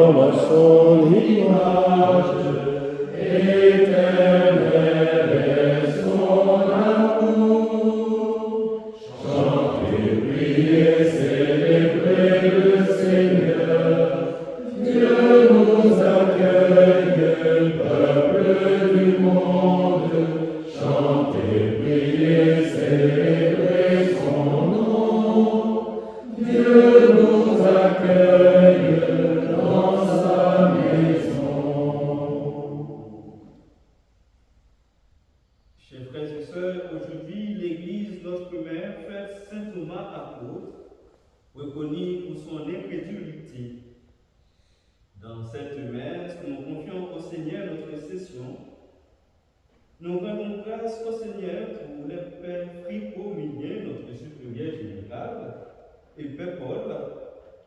l'homme à son image, éternel est son amour. Chantez, priez, célébrez le Seigneur. Dieu nous accueille, peuple du monde. Chantez, priez, célébrez son nom. Dieu nous accueille dans sa maison. Chers frères et sœurs, aujourd'hui, l'Église, notre mère, fête Saint Thomas apôtre, reconnu pour son incrédulité. Dans cette messe, nous confions au Seigneur notre session. Nous rendons grâce au Seigneur pour les pères Fripo Minier, notre supérieur général, et Père Paul,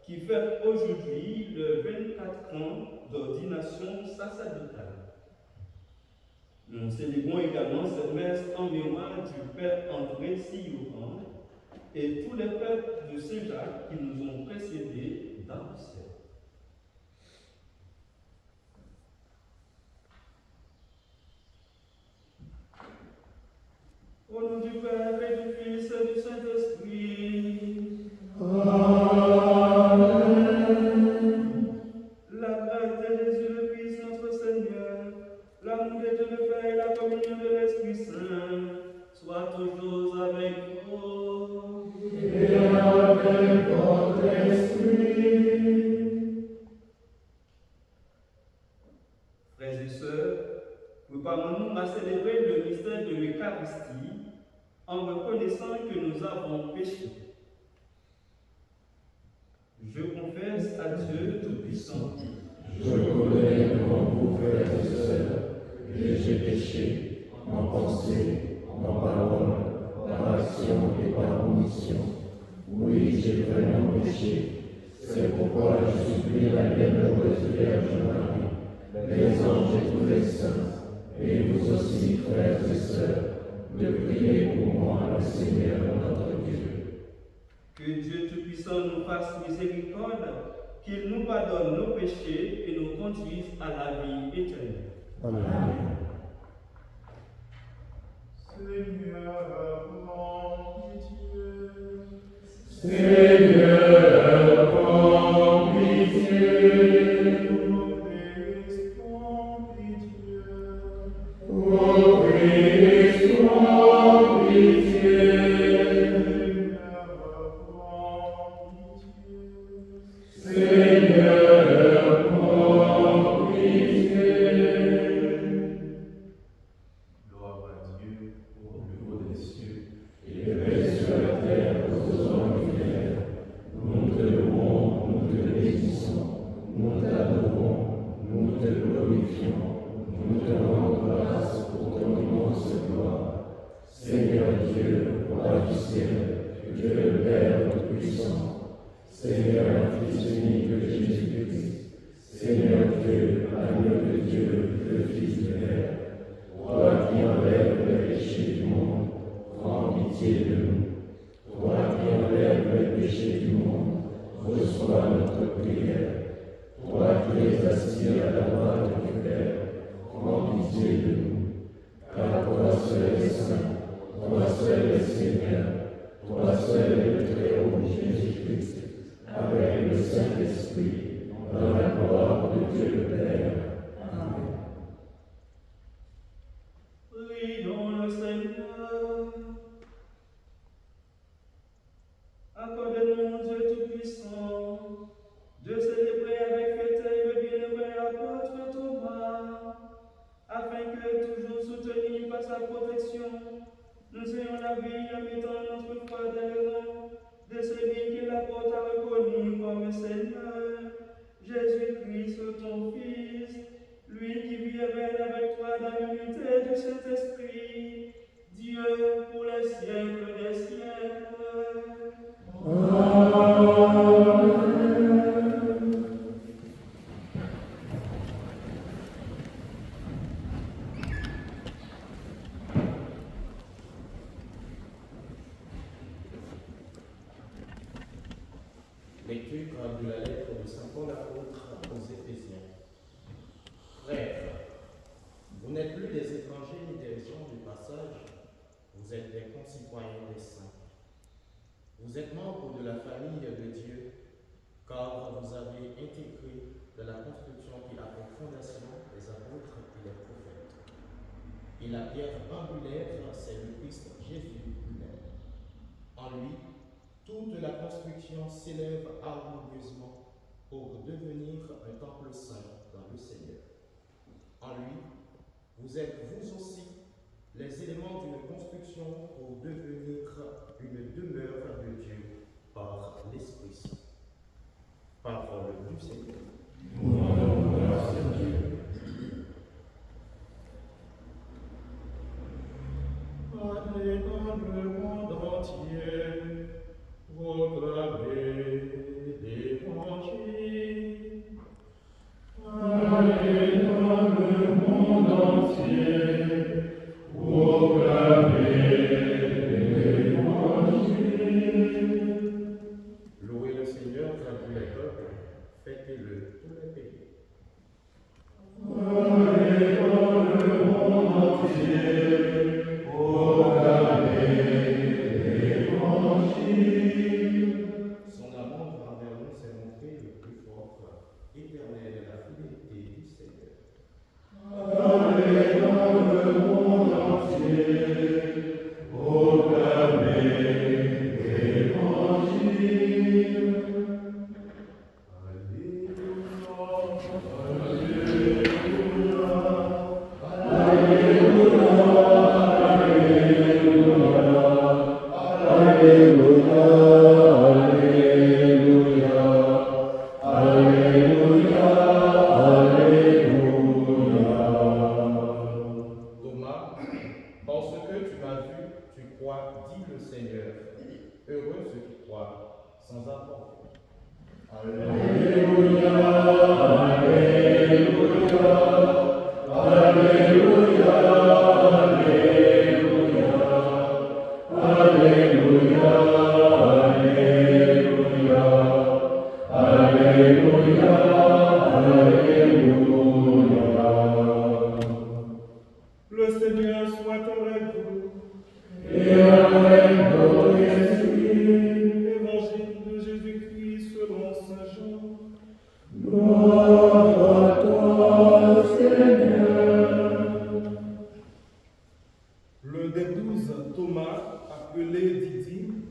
qui fête aujourd'hui le 24 ans d'ordination sacerdotale. Nous célébrons également cette messe en mémoire du Père André Sillouran et tous les pères de Saint-Jacques qui nous ont précédés dans le ciel. Au nom du Père et du Fils et du Saint-Esprit. Amen. La grâce de Jésus le Christ notre Seigneur, l'amour de Dieu le Père et la communion de l'Esprit Saint soient toujours avec vous. Et avec votre esprit. Frères et sœurs, préparons-nous à célébrer le mystère de l'Eucharistie en reconnaissant que nous avons péché. Je confesse à Dieu Tout-Puissant. Je reconnais devant vous, frères et sœurs, que j'ai péché en pensée, en parole, par action et par omission. Oui, j'ai vraiment péché. C'est pourquoi je supplie la bienheureuse Vierge Marie, les anges et tous les saints, et vous aussi, frères et sœurs, de prier pour moi, le Seigneur notre Dieu. Que Dieu Tout-Puissant nous fasse miséricorde, qu'il nous pardonne nos péchés et nous conduise à la vie éternelle. Amen. Seigneur, prends pitié. Seigneur, prends pitié. Ô Christ, prends pitié. Ô Christ, prends pitié. Seigneur, prends pitié. Gloire à Dieu au plus haut des cieux. Et paix sur la terre aux hommes fidèles. Nous te louons, nous te bénissons, nous t'adorons, nous te glorifions, nous te rendons grâce pour ton immense gloire. Seigneur Dieu, roi du ciel, Dieu le Père Tout-Puissant, Seigneur Fils unique de Jésus-Christ, Seigneur Dieu, agneau de Dieu, le Fils du Père, toi qui enlèves les péchés du monde, prends pitié de nous. Toi qui enlèves les péchés du monde, reçois notre prière. Toi qui es assis à la droite du Père, prends pitié de nous. Car toi seul est saint, toi seul est Seigneur, toi seul est le Très-Haut Jésus-Christ, avec le Saint-Esprit, dans la gloire de Dieu le Père. Amen. Prions le Seigneur. Accorde-nous, Dieu Tout-Puissant, de célébrer avec fierté le bienheureux apôtre Thomas, afin que, toujours soutenus par sa protection, nous ayons la vie en mettant notre foi dans le nom de celui qui l'apôtre a reconnu comme Seigneur, Jésus-Christ, ton Fils, lui qui vit et règne avec toi dans l'unité du Saint-Esprit, Dieu pour les siècles des siècles. Lecture de la lettre vous avez intégré dans la construction qui a pour fondation les apôtres et les prophètes. Et la pierre angulaire, c'est le Christ Jésus lui-même. En lui, toute la construction s'élève harmonieusement pour devenir un temple saint dans le Seigneur. En lui, vous êtes vous aussi les éléments d'une construction pour devenir une demeure de Dieu par l'Esprit Saint. Parole du Seigneur. Nous rendons grâce à Dieu. Allez dans le monde entier, proclamez l'Évangile. Allez dans le monde entier, proclamez l'Évangile. Louez le Seigneur dans tous les peuples, fêtez-le tous les pays. Allez dans le monde entier, proclamez l'Évangile. Son amour envers nous s'est montré le plus fort, éternelle est la fidélité du Seigneur. Allez dans le monde entier, proclamez l'Évangile. Thomas, parce que tu m'as vu, tu crois, dit le Seigneur. Heureux ceux qui croient sans avoir vu. Alléluia, Alléluia, Alléluia, Alléluia, Alléluia, Alléluia, Alléluia, Alléluia. Le Seigneur soit avec vous. Et avec votre esprit, Évangile de Jésus-Christ selon Saint Jean. gloire à toi, Seigneur. L'un des 12, Thomas, appelé Didyme,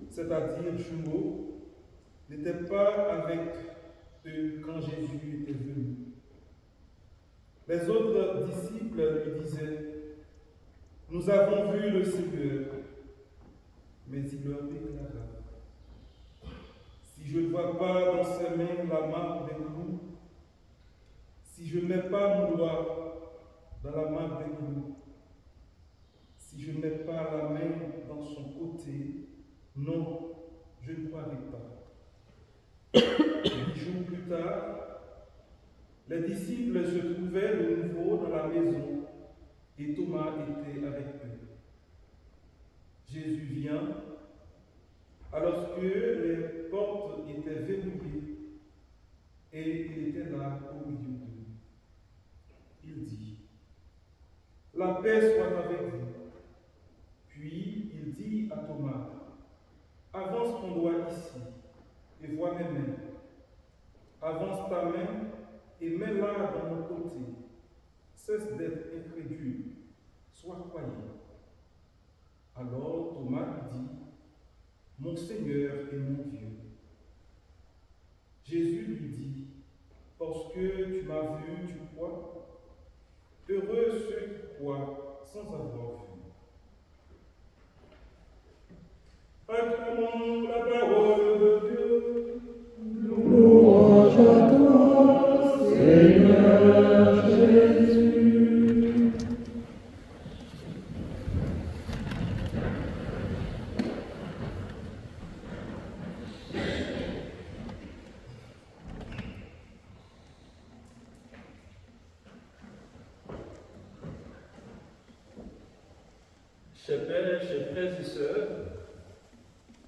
c'est-à-dire jumeau, n'était pas avec eux quand Jésus était venu. Les autres disciples lui disaient: nous avons vu le Seigneur. Mais il leur déclara: si je ne vois pas dans ses mains la marque des clous, si je ne mets pas mon doigt dans la marque des clous, si je ne mets pas la main dans son côté, non, je ne croirai pas. 8 jours plus tard, les disciples se trouvaient de nouveau dans la maison et Thomas était avec eux. Jésus vient, alors que les portes étaient verrouillées et il était là au milieu d'eux. Il dit: la paix soit avec vous. Puis il dit à Thomas: avance ton doigt ici et vois mes mains. Avance ta main et mets-la dans mon côté. Cesse d'être incrédule, sois croyant. Alors Thomas lui dit: mon Seigneur et mon Dieu. Jésus lui dit: parce que tu m'as vu, tu crois. Heureux ceux qui croient sans avoir vu. Acclamons la parole de Dieu. Louange à toi, Seigneur Jésus. Chers pères, chers frères et sœurs,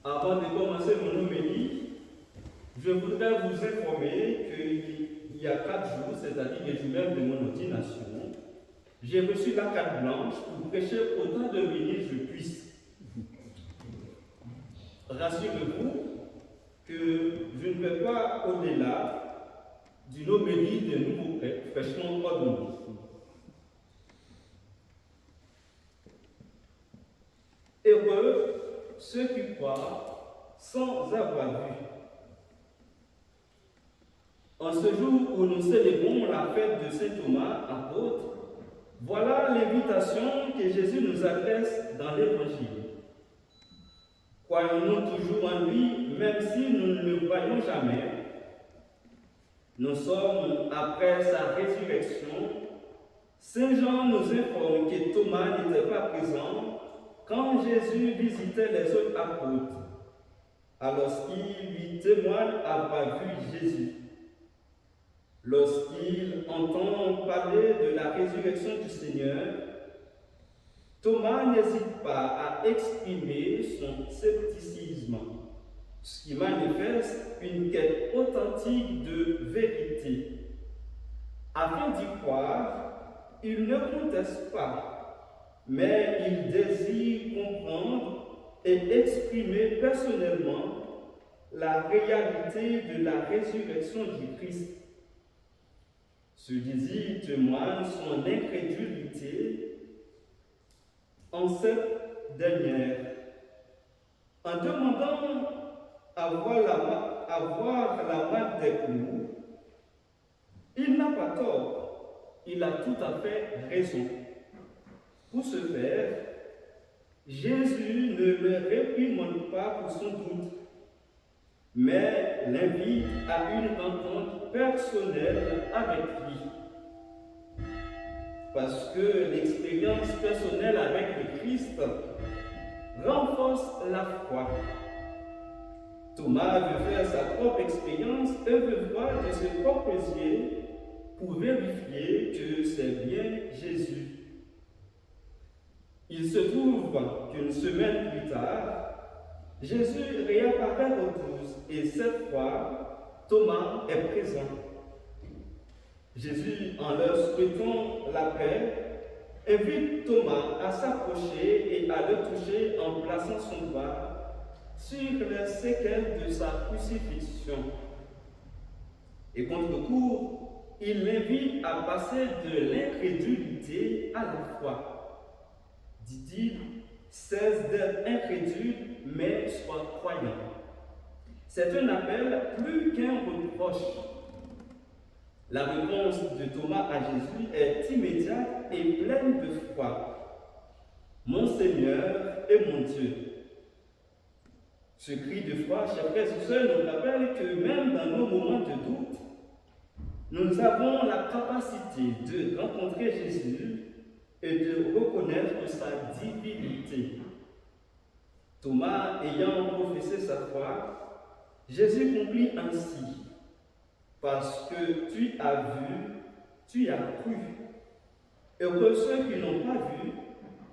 avant de commencer mon homélie, je voudrais vous informer qu'il y a 4 jours, c'est-à-dire les jours même de mon ordination, j'ai reçu la carte blanche pour prêcher autant de minutes je puisse. Rassurez-vous que que je ne vais pas au-delà d'une homélie de nouveaux prêtres fraîchement ordonnés. Heureux ceux qui croient sans avoir vu. En ce jour où nous célébrons la fête de Saint Thomas, apôtre, voilà l'invitation que Jésus nous adresse dans l'Évangile. Croyons-nous toujours en lui, même si nous ne le voyons jamais? Nous sommes après sa résurrection. Saint Jean nous informe que Thomas n'était pas présent quand Jésus visitait les autres apôtres, alors qu'il lui témoigne avoir vu Jésus. Lorsqu'il entend parler de la résurrection du Seigneur, Thomas n'hésite pas à exprimer son scepticisme, ce qui manifeste une quête authentique de vérité. Afin d'y croire, il ne conteste pas, mais il désire comprendre et exprimer personnellement la réalité de la résurrection du Christ. Ce désir témoigne son incrédulité en cette dernière. En demandant à voir la marque des clous, il n'a pas tort, il a tout à fait raison. Pour ce faire, Jésus ne le réprimande pas pour son doute, mais l'invite à une rencontre personnelle avec lui. Parce que l'expérience personnelle avec le Christ renforce la foi. Thomas veut faire sa propre expérience et veut voir de ses propres yeux pour vérifier que c'est bien Jésus. Il se trouve qu'une semaine plus tard, Jésus réapparaît aux 12 et cette fois, Thomas est présent. Jésus, en leur souhaitant la paix, invite Thomas à s'approcher et à le toucher en plaçant son doigt sur les séquelles de sa crucifixion. Et contre court, il l'invite à passer de l'incrédulité à la foi. Dit-il, cesse d'être incrédule, mais sois croyant. C'est un appel plus qu'un reproche. La réponse de Thomas à Jésus est immédiate et pleine de foi. Mon Seigneur et mon Dieu. Ce cri de foi, chers frères et sœurs, nous rappelle que même dans nos moments de doute, nous avons la capacité de rencontrer Jésus et de reconnaître sa divinité. Thomas ayant professé sa foi, Jésus conclut ainsi: parce que tu as vu, tu as cru. Heureux ceux qui n'ont pas vu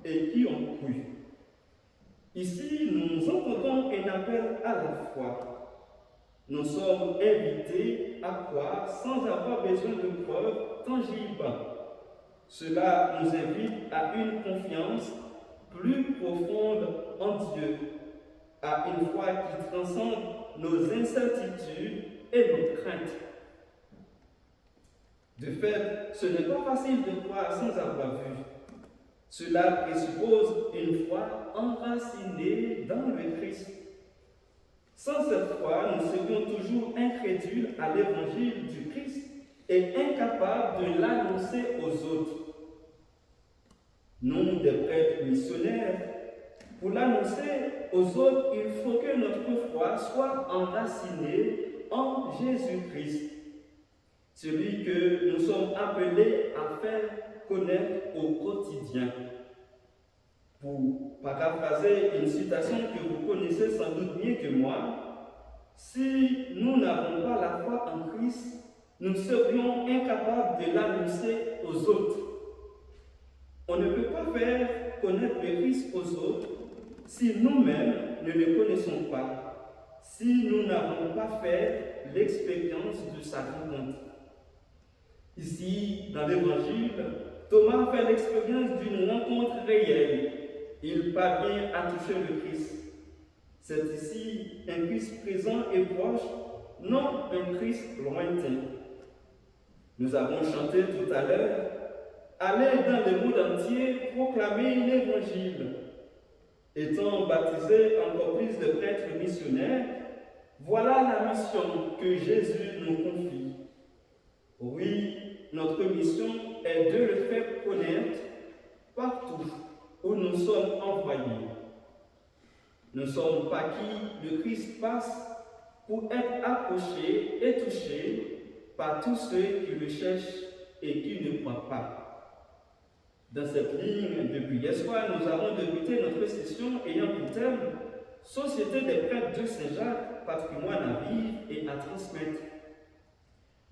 et qui ont cru. Ici, nous entendons un appel à la foi. Nous sommes invités à croire sans avoir besoin de preuves tangibles. Cela nous invite à une confiance plus profonde en Dieu, à une foi qui transcende nos incertitudes et nos craintes. De fait, ce n'est pas facile de croire sans avoir vu. Cela présuppose une foi enracinée dans le Christ. Sans cette foi, nous serions toujours incrédules à l'évangile du Christ et incapables de l'annoncer aux autres. Nous, des prêtres missionnaires, pour l'annoncer aux autres, il faut que notre foi soit enracinée en Jésus-Christ, celui que nous sommes appelés à faire connaître au quotidien. Pour paraphraser une citation que vous connaissez sans doute mieux que moi, si nous n'avons pas la foi en Christ, nous serions incapables de l'annoncer aux autres. On ne peut pas faire connaître le Christ aux autres si nous-mêmes ne le connaissons pas, si nous n'avons pas fait l'expérience de sa rencontre. Ici, dans l'Évangile, Thomas fait l'expérience d'une rencontre réelle. Il parvient à toucher le Christ. C'est ici un Christ présent et proche, non un Christ lointain. Nous avons chanté tout à l'heure, allez dans le monde entier proclamer l'évangile. Étant baptisés encore plus de prêtres missionnaires, voilà la mission que Jésus nous confie. Oui, notre mission est de le faire connaître partout où nous sommes envoyés. Nous ne sommes pas qui le Christ passe pour être approché et touché par tous ceux qui le cherchent et qui ne croient pas. Dans cette ligne, depuis hier soir, nous avons débuté notre session ayant pour thème « Société des prêtres de Saint-Jacques, patrimoine à vivre et à transmettre ».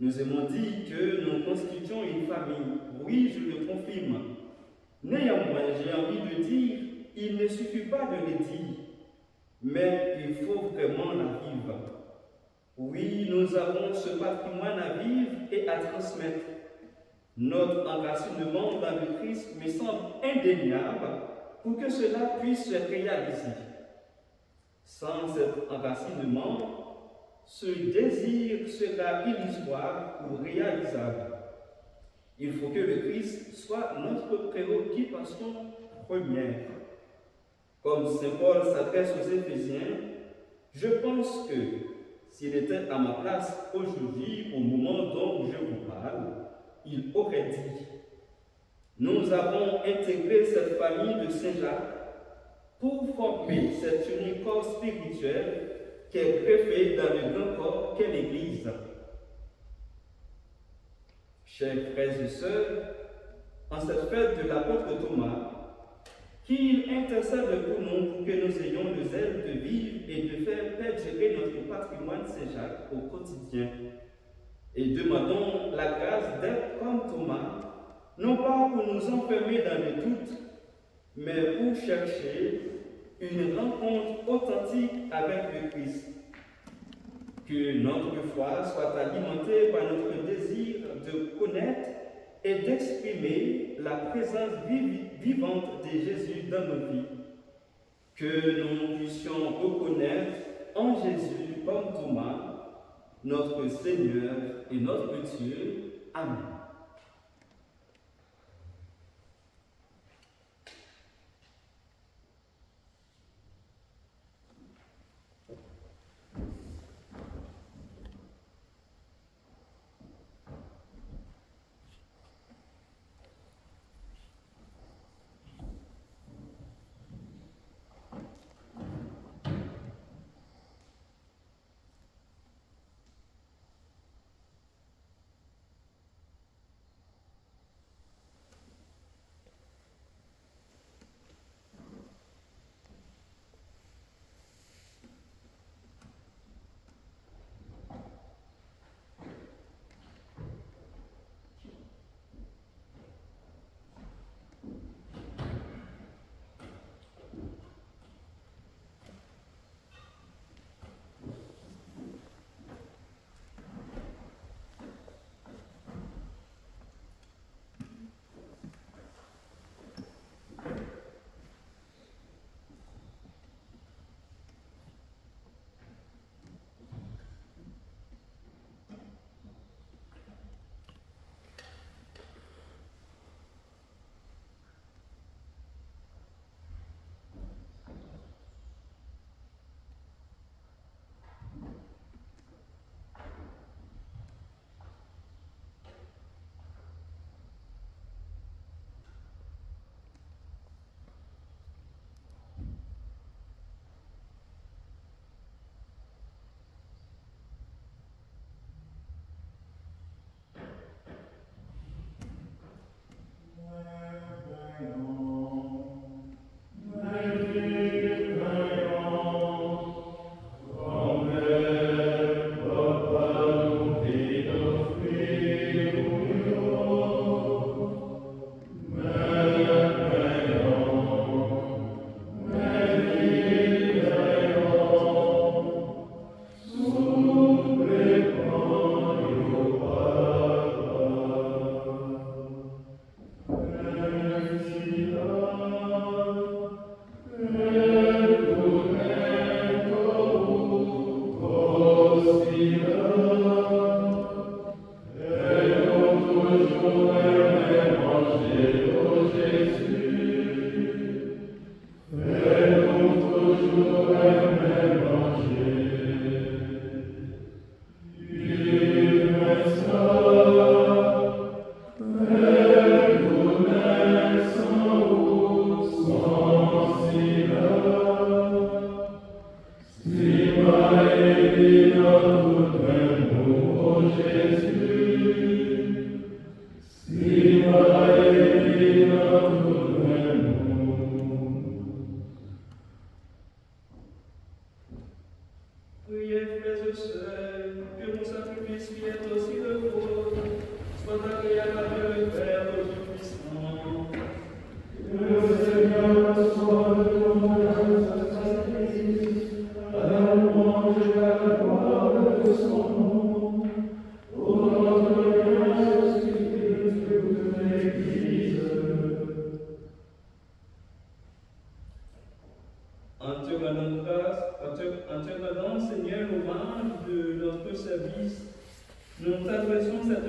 Nous avons dit que nous constituons une famille. Oui, je le confirme. Néanmoins, j'ai envie de dire, il ne suffit pas de le dire, mais il faut vraiment la vivre. Oui, nous avons ce patrimoine à vivre et à transmettre. Notre enracinement dans le Christ me semble indéniable pour que cela puisse se réaliser. Sans cet enracinement, ce désir sera illusoire ou réalisable. Il faut que le Christ soit notre préoccupation première. Comme Saint Paul s'adresse aux Éphésiens, je pense que s'il était à ma place aujourd'hui, au moment dont je vous parle, il aurait dit « Nous avons intégré cette famille de Saint-Jacques pour former cet unique corps spirituel qui est greffé dans le grand corps qu'est l'Église. » Chers frères et sœurs, en cette fête de l'apôtre Thomas, qu'il intercède pour nous pour que nous ayons le zèle de vivre et de faire perdurer notre patrimoine Saint-Jacques au quotidien. Et demandons la grâce d'être comme Thomas, non pas pour nous enfermer dans le doute, mais pour chercher une rencontre authentique avec le Christ. Que notre foi soit alimentée par notre désir de connaître et d'exprimer la présence vivante de Jésus dans nos vies. Que nous puissions reconnaître en Jésus comme Thomas, notre Seigneur et notre Dieu. Amen.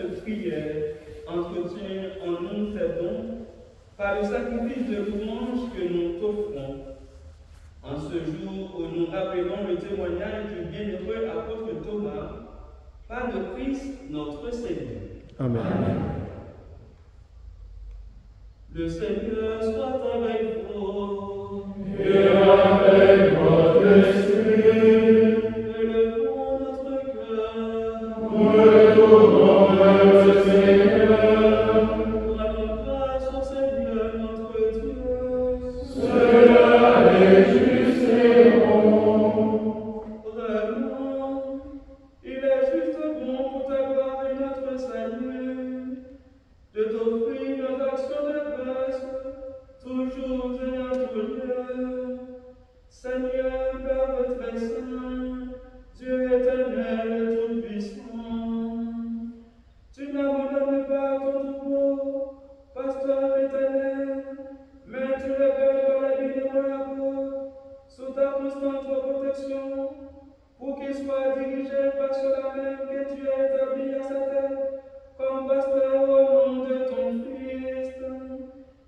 de prière, entretiens en nous tes dons par le sacrifice de louange que nous t'offrons. En ce jour où nous rappelons le témoignage du bienheureux apôtre Thomas, par le Christ notre Seigneur. Amen. Le Seigneur soit avec vous. Et avec votre esprit. Élevons notre cœur. Retournons vers le Seigneur. Rendons grâce au Seigneur notre Dieu. Cela est juste et bon. Vraiment, il est juste bon pour ta gloire et notre salut, de t'offrir nos actions de grâce, toujours et en tout lieu. Seigneur, Père très saint, Dieu éternel et tout-puissant, tu n'abandonnes pas ton troupeau, pasteur éternel, mais tu le gardes dans la vie de mon amour, sous ta constante protection, pour qu'il soit dirigé par cela même que tu as établi à sa tête, comme pasteur au nom de ton Christ.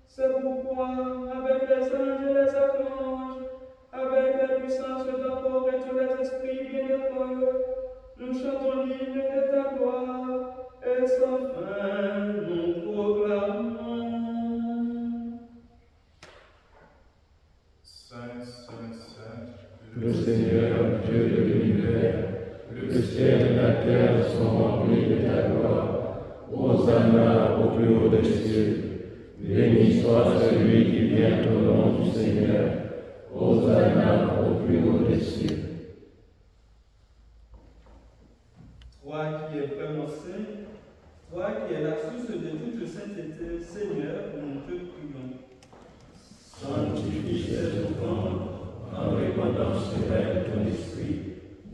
C'est pourquoi, avec les anges et les archanges, avec les puissances d'abord et tous les esprits bienheureux, nous chantons l'hymne de ta gloire, et sans fin nous proclamons. Saint, Saint, Saint, Le Seigneur, Dieu de l'univers, le ciel et la terre sont remplis de ta gloire. Hosanna au plus haut des cieux. Béni soit celui qui vient au nom du Seigneur. Hosanna au plus haut des cieux. Toi qui es vraiment saint, toi qui es la source de toute sainteté, Seigneur, nous te prions. Sanctifie ces offrandes en répandant sur elles ton esprit,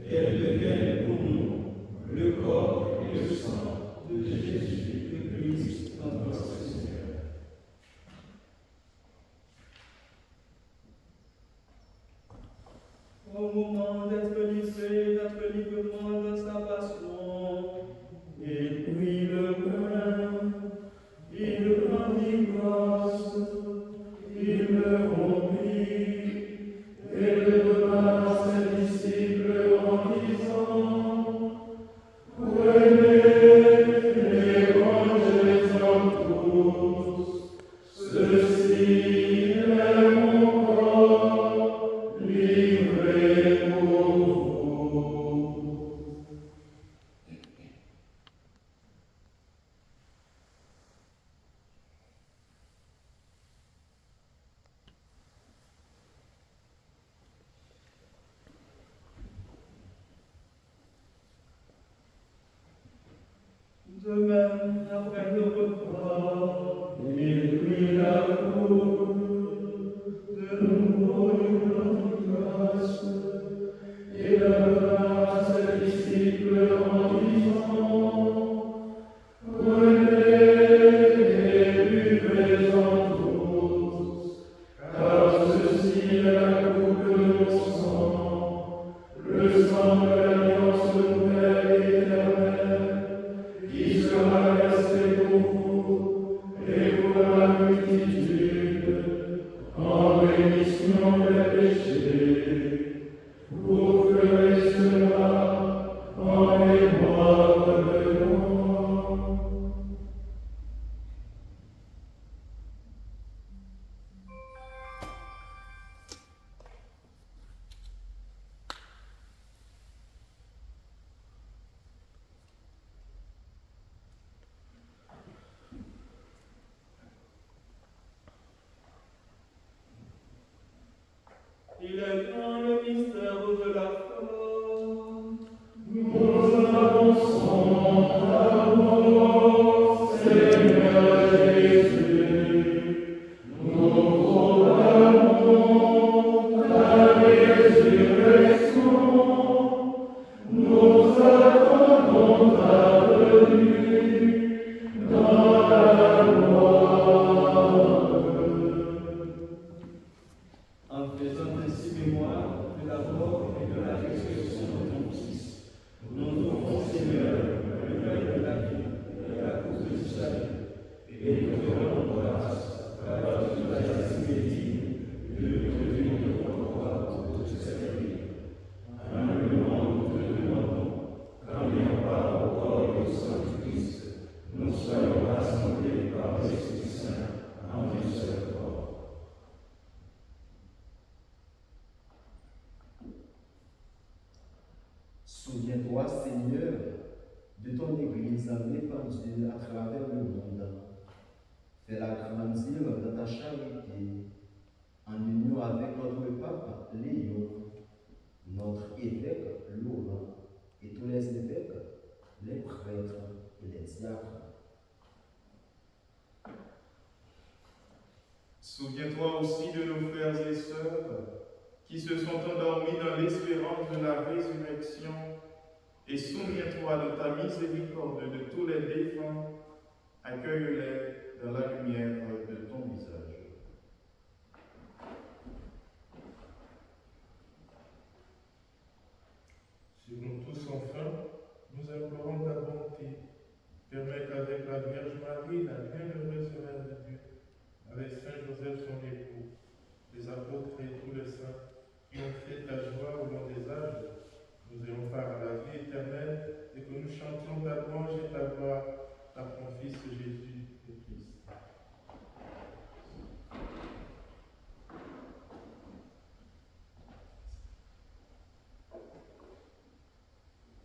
qu'elles deviennent pour nous le corps et le sang de Jésus le Christ, notre Seigneur. Au moment d'être livré, d'être librement dans sa passion, il prit le pain, il rendit grâce, il le rompit, et le donna à ses disciples en disant, prenez et mangez-en tous, ceci est mon corps, livré pour vous. De même, après le repas, il prit la coupe, de nouveau il rendit grâce, et la donna à ses disciples en disant, prenez et buvez-en tous, car ceci est la coupe de mon sang, le sang de l'alliance nouvelle et éternelle, qui sera versé pour vous et pour la multitude, en rémission des péchés. Vous ferez cela en mémoire de moi. Il est grand le mystère de la foi. Nous annonçons ta mort, Seigneur Jésus. Nous proclamons ta résurrection. Nous attendons ta venue dans la gloire. En faisant ainsi mémoire de la mort et de la résurrection de ton Fils, nous offrons, Seigneur, le pain de la vie, répandue à travers le monde. Fais-la grandir dans ta charité, en union avec notre pape Léon, notre évêque Laurent et tous les évêques, les prêtres et les diacres. Souviens-toi aussi de nos frères et sœurs qui se sont endormis dans l'espérance de la résurrection, et souviens-toi de ta miséricorde de tous les défunts. Accueille-les dans la lumière de ton visage. Sur nous tous enfin, nous implorons ta bonté. Permets qu'avec la Vierge Marie, la bienheureuse Mère de Dieu, avec Saint Joseph son époux, les apôtres et tous les saints qui ont fait ta joie au long des âges, nous ayons part à la vie éternelle et que nous chantions ta louange et ta gloire par ton Fils Jésus le Christ.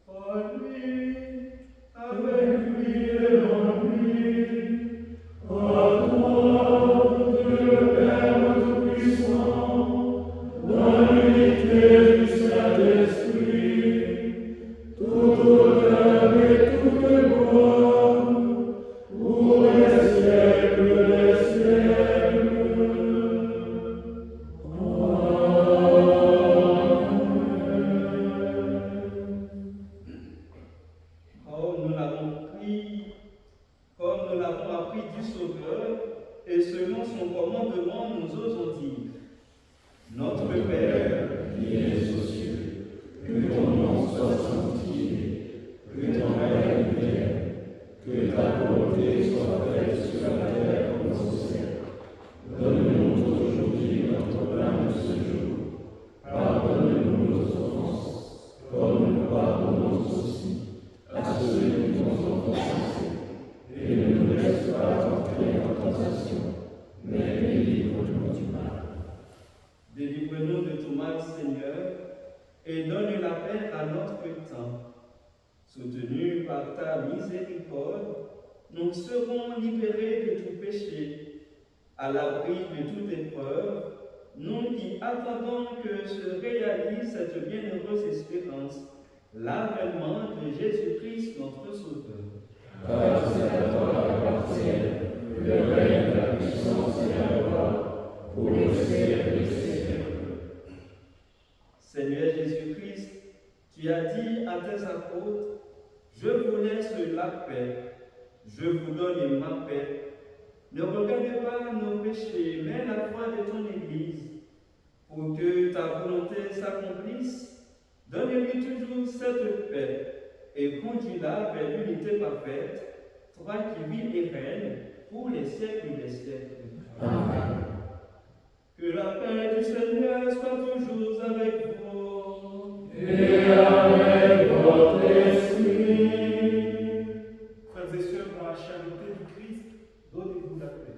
En lui, avec lui et en lui, à toi, Dieu Père Tout-Puissant, dans l'unité du Saint-Esprit, tout honneur et toute gloire, pour les siècles des siècles. Comme nous l'avons appris du Sauveur, et selon son commandement, nous osons dire: Notre Père, qui es aux cieux, que ton nom soit sanctifié, que ton règne vienne, que ta volonté soit faite sur la terre comme au ciel. Donne-nous aujourd'hui notre pain de ce jour. Pardonne-nous nos offenses, comme nous pardonnons aussi à ceux qui nous ont offensés. Et ne nous laisse pas entrer en tentation, mais délivre-nous du mal. délivre-nous de tout mal, Seigneur, et donne la paix à notre temps. Soutenus par ta miséricorde, nous serons libérés de tout péché, à l'abri de toute épreuve, nous qui attendons que se réalise cette bienheureuse espérance, l'avènement de Jésus-Christ, notre Sauveur. Car c'est à toi qu'appartiennent le règne, la puissance et la gloire, pour les siècles des siècles. Seigneur Jésus-Christ, tu as dit à tes apôtres: Je vous laisse la paix, je vous donne ma paix. Ne regarde pas nos péchés, mais la foi de ton Église. Pour que ta volonté s'accomplisse, donne-lui toujours cette paix et conduis-la vers l'unité parfaite, toi qui vis et règnes pour les siècles des siècles. Amen. Que la paix du Seigneur soit toujours avec vous. Et avec votre esprit. Frères et sœurs, dans la charité du Christ, donnez-vous la paix.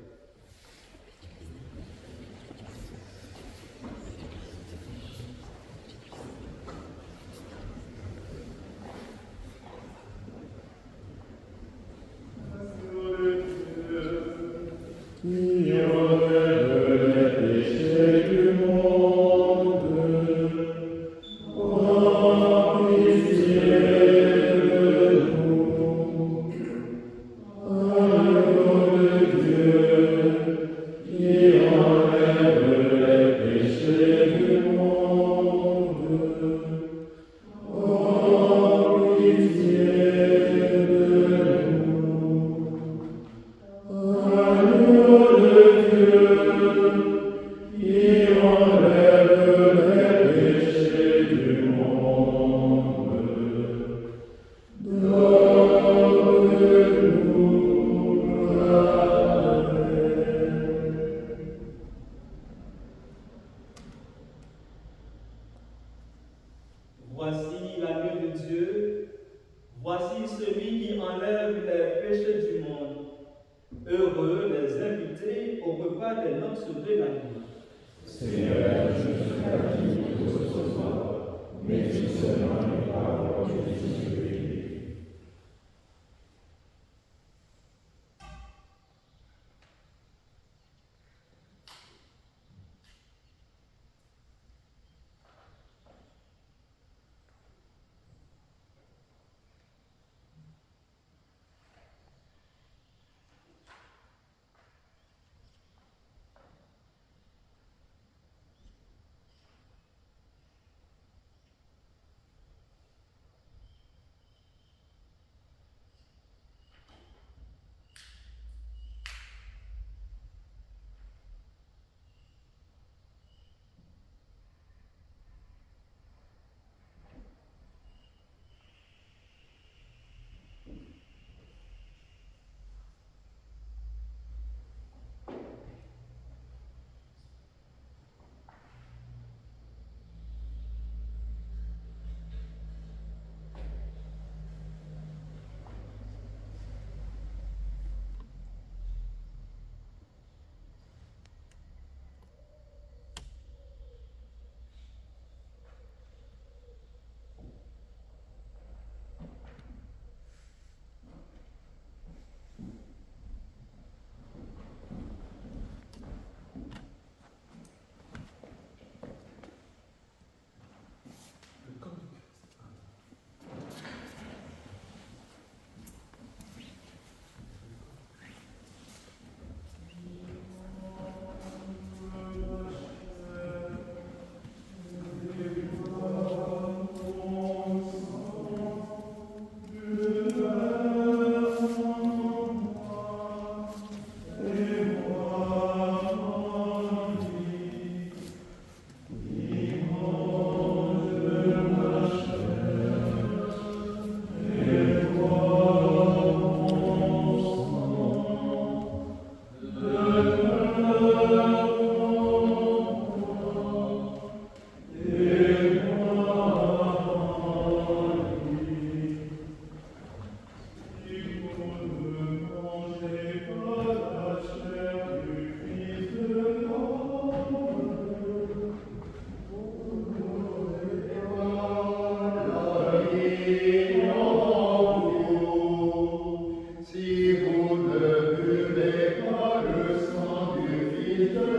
Qui enlève les péchés du monde, ô pitié de nous. Agneau de Dieu, qui enlève les péchés du monde, ô pitié de nous. Agneau de Dieu, qui enlève les péchés du monde, donne-nous la paix. Voici l'agneau de Dieu, voici celui qui enlève les péchés du monde. Heureux les invités au repas des noces de l'agneau. Seigneur, je ne suis pas digne de recevoir, mais dis seulement les paroles que je suis. Yeah.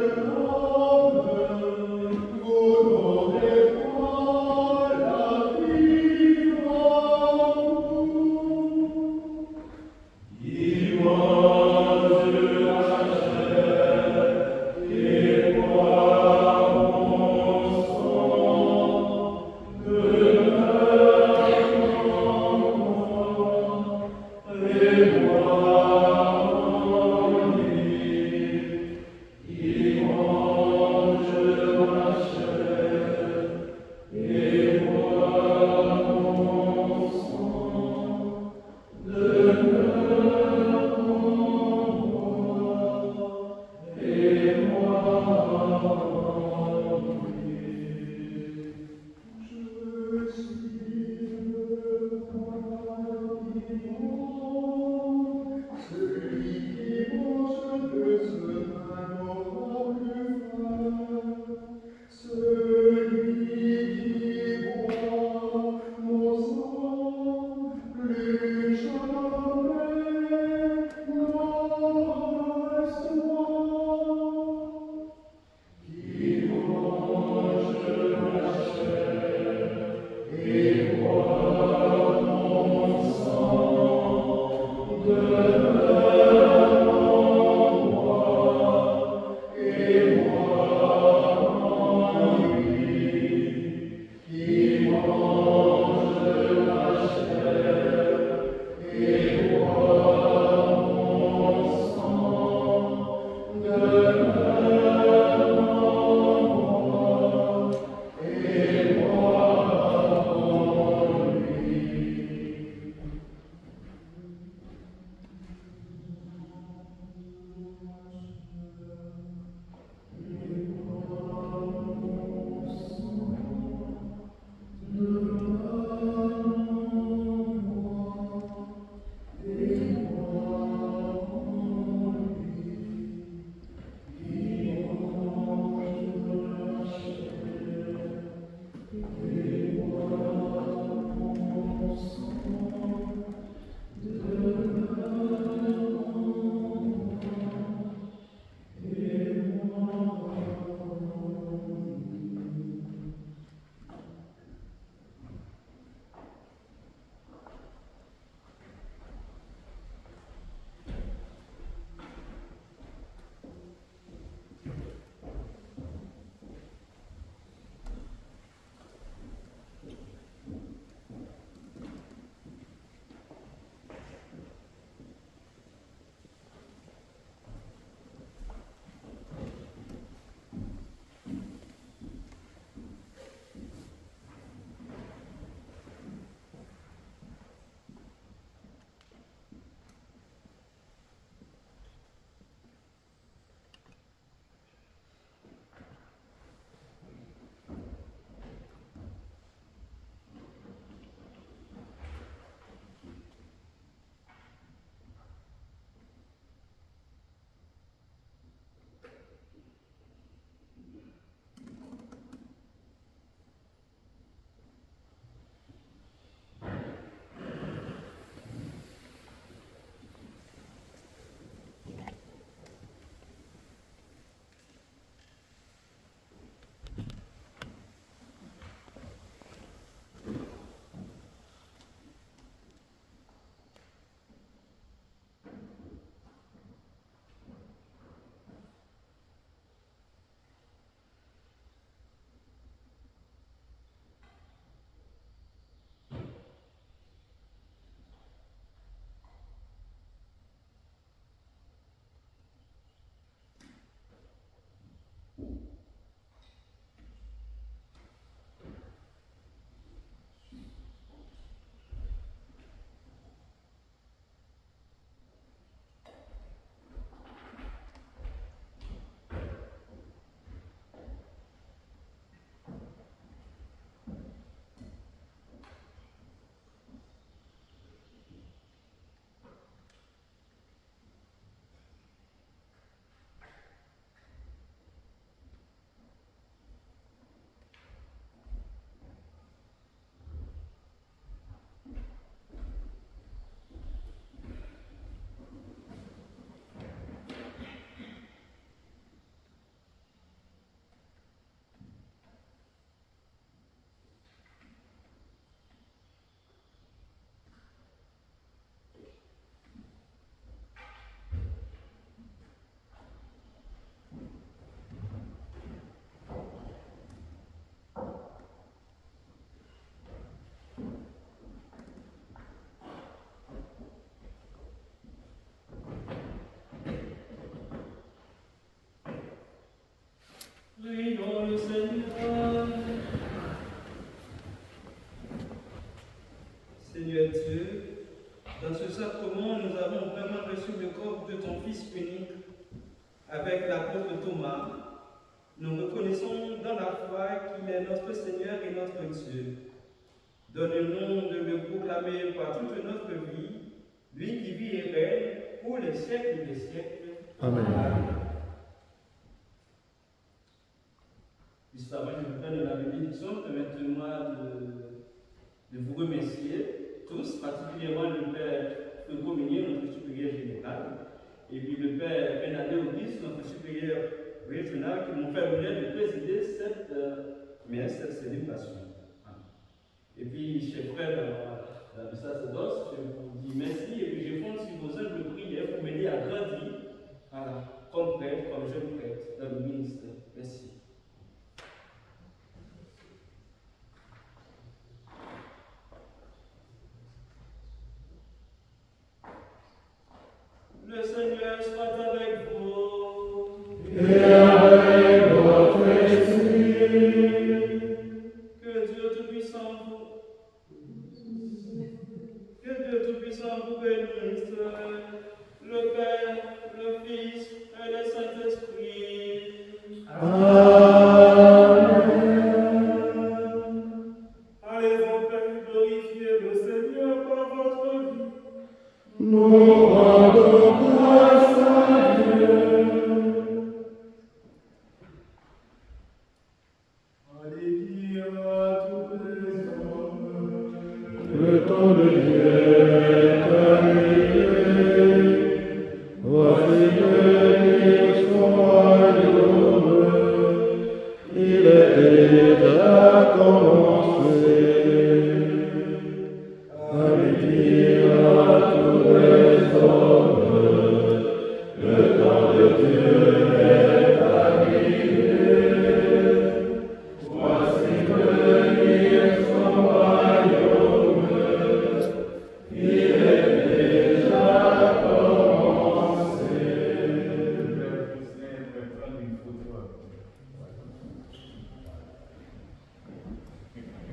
Fils unique, avec l'apôtre Thomas, nous reconnaissons dans la foi qu'il est notre Seigneur et notre Dieu. Donne-nous de le proclamer par toute notre vie, lui qui vit et règne pour les siècles des siècles. Amen. Juste avant, je vous donne la bénédiction, permettez-moi de vous remercier tous, particulièrement le Père Hugo Meunier, notre supérieur général, et puis le Père Benadé Auguste, notre supérieur régional, qui m'ont fait l'honneur de présider cette célébration. Et puis, chers frères du sacerdoce, je vous dis merci, et puis je compte sur vos humbles prières pour m'aider à grandir comme prêtre, comme jeune prêtre dans le ministère. Merci. Le Seigneur soit avec vous. Et avec votre esprit. Que Dieu Tout-Puissant vous bénisse, le Père, le Fils et le Saint-Esprit. Amen. Allez en paix, glorifiez le Seigneur par votre vie. Nous rendons grâce à Dieu. Allez dire à tous les hommes. Le temps de Dieu est arrivé. Voici que